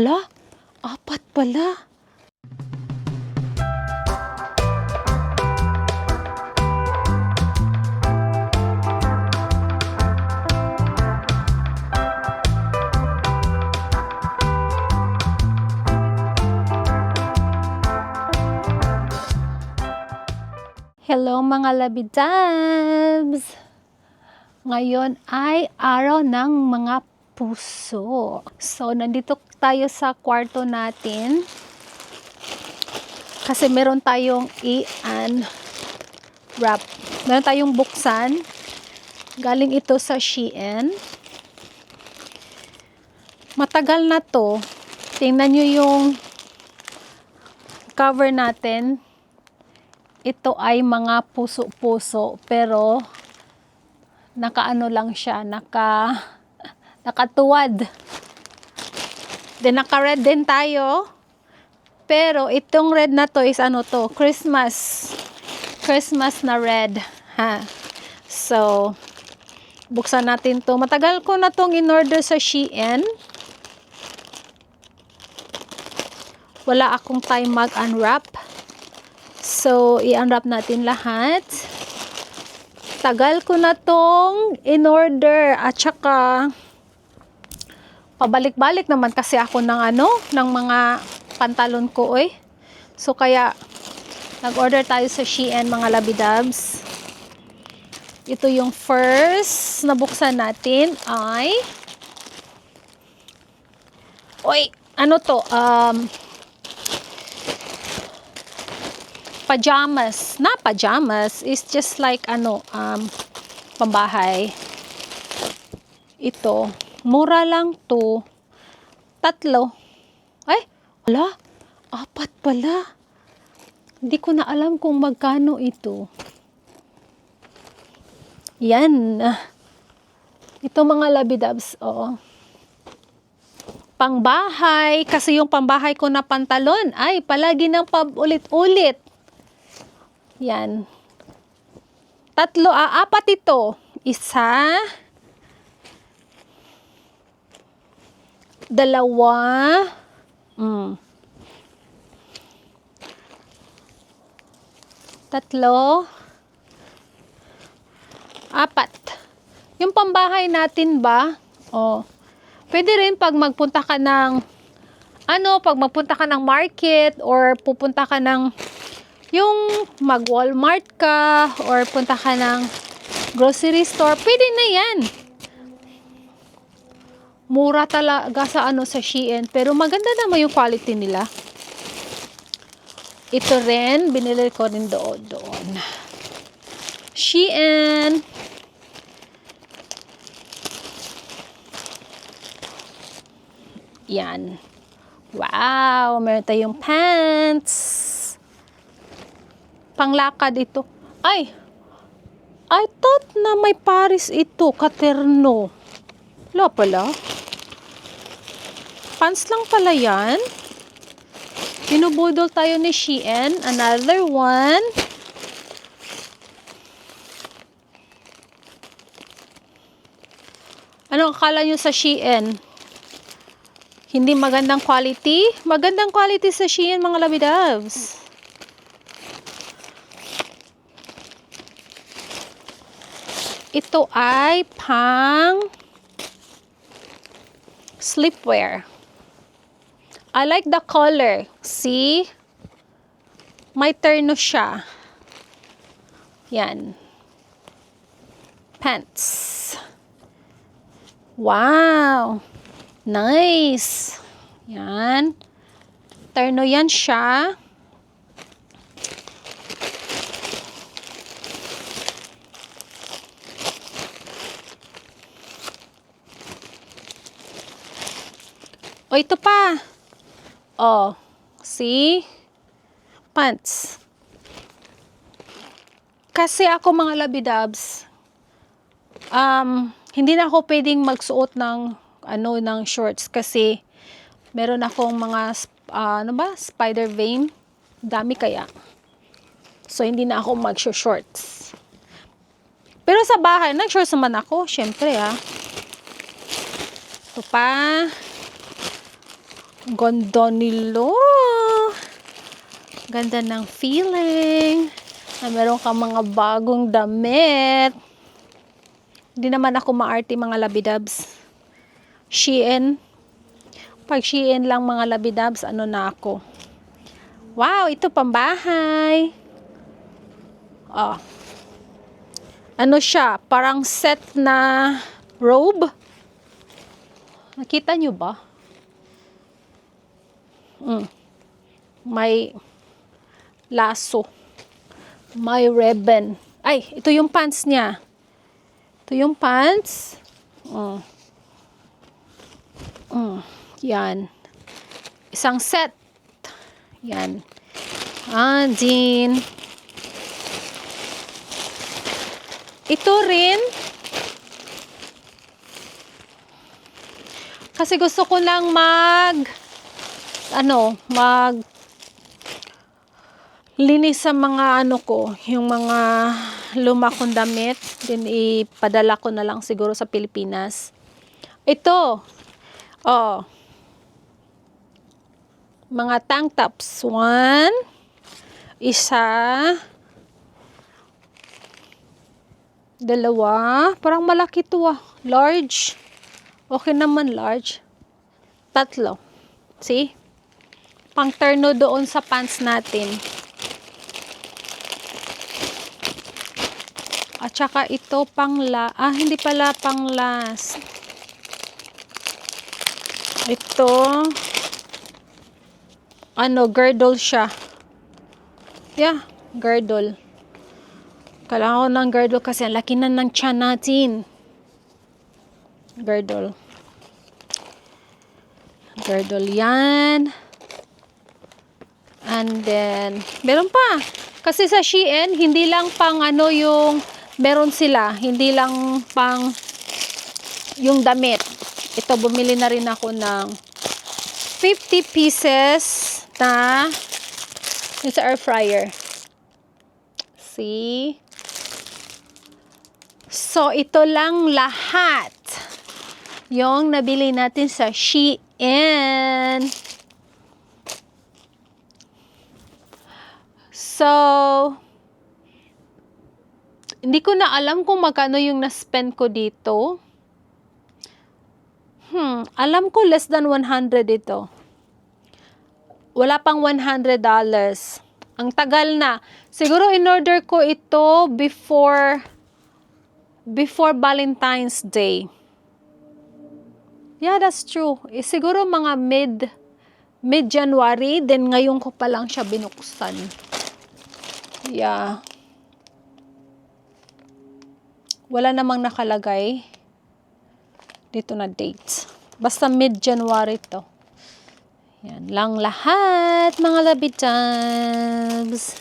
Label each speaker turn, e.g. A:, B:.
A: Ala, apat pala. Hello mga labidabs! Ngayon ay araw ng mga puso. So, nandito tayo sa kwarto natin. Kasi meron tayong i-unwrap. Meron tayong buksan. Galing ito sa Shein. Matagal na to. Tingnan nyo yung cover natin. Ito ay mga puso-puso, pero nakaano lang siya, nakatuwad. Then naka-red din tayo. Pero itong red na to is ano to, Christmas na red. Ha. So, buksan natin to. Matagal ko na tong in-order sa Shein. Wala akong time mag-unwrap. So, i-unwrap natin lahat. Tagal ko na tong in-order at saka pabalik-balik naman kasi ako ng mga pantalon ko So, kaya nag-order tayo sa Shein mga labidabs. Ito yung first na buksan natin ay ano to? Pajamas. Pajamas is just like pambahay. Ito, mura lang to. 3. Wala, 4 pala. Hindi ko na alam kung magkano ito. Yan. Ito mga labidabs, pangbahay, kasi yung pambahay ko na pantalon ay palagi nang paulit-ulit. Yan. 4 ito. 1, 2, 3, 4. Yung pambahay natin ba? Pwede rin pag magpunta ka ng market or pupunta ka ng yung mag-Walmart ka or punta ka ng grocery store, pwede na yan. Mura talaga sa Shein, pero maganda naman yung quality nila. Ito rin, binili ko rin doon. Shein. Yan. Wow, meron tayong pants. Panglakad ito. I thought na may Paris ito, katerno. Wala pala. Pants lang pala yan. Binubudol tayo ni Shein. Another one. Ano akala nyo sa Shein? Hindi magandang quality? Magandang quality sa Shein mga labidabs. Ito ay pang sleepwear. I like the color. See? May terno siya. Yan. Pants. Wow! Nice! Yan. Terno yan siya. Ito pa. See? Pants. Kasi ako mga labidabs, hindi na ako pwedeng magsuot ng shorts kasi meron akong mga spider vein. Dami kaya. So hindi na ako mag-shorts. Pero sa bahay, nag-shorts naman ako, syempre Ito pa. Ganda nilo. Ganda ng feeling. Na meron ka mga bagong damit. Hindi naman ako maarte mga labidabs. Shein. Pag Shein lang mga labidabs, ano na ako. Wow, ito pambahay. Oh. Ano siya? Parang set na robe. Nakita nyo ba? May laso. May ribbon. Ay, ito yung pants niya. Ito yung pants. Yan. Isang set. Yan. Din. Ito rin. Kasi gusto ko lang linis sa mga ko, yung mga luma kong damit. Then ipadala ko na lang siguro sa Pilipinas. Ito. Oh. Mga tank tops. 1. Isa. 2. Parang malaki to Large. Okay naman large. 3. See? Pang terno doon sa pants natin. At saka ito hindi pala pang last. Ito, girdle siya. Yeah, girdle. Kailangan ko ng girdle kasi ang laki na ng tiyan natin. Girdle. Girdle yan. And then, meron pa. Kasi sa Shein, hindi lang pang yung meron sila. Hindi lang pang yung damit. Ito, bumili na rin ako ng 50 pieces na sa air fryer. See? So, ito lang lahat yung nabili natin sa Shein. So, hindi ko na alam kung magkano yung na-spend ko dito. Alam ko less than 100 ito. Wala pang $100. Ang tagal na. Siguro in-order ko ito before Valentine's Day. Yeah, that's true. Siguro mga mid-January, then ngayon ko pa lang siya binuksan. Yeah. Wala namang nakalagay dito na date. Basta mid-January to. Yan lang lahat, mga labidabs.